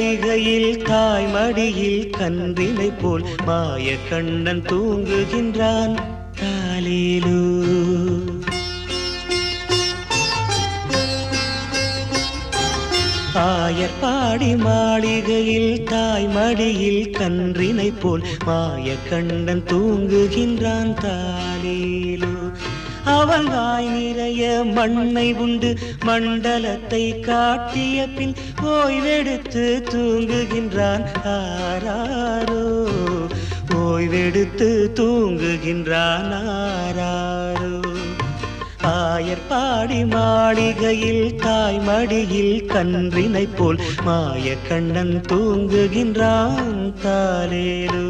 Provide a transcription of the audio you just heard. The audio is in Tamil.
மாளிகையில் தாய் மடியில் கன்றினை போல் மாய கண்ணன் தூங்குகின்றான் தாலேலோ. ஆயர்பாடி மாளிகையில் தாய் மடியில் கன்றினை போல் மாய கண்ணன் தூங்குகின்றான் தாலேலோ. அவன் வாய் நிறைய மண்ணை உண்டு மண்டலத்தை காட்டிய பின் ஓய்வெடுத்து தூங்குகின்றான் ஆராரோ. ஓய்வெடுத்து தூங்குகின்றான் ஆராரோ. ஆயர்பாடி மாளிகையில் தாய் மடியில் கன்றினை போல் மாய கண்ணன் தூங்குகின்றான் தாலேலோ.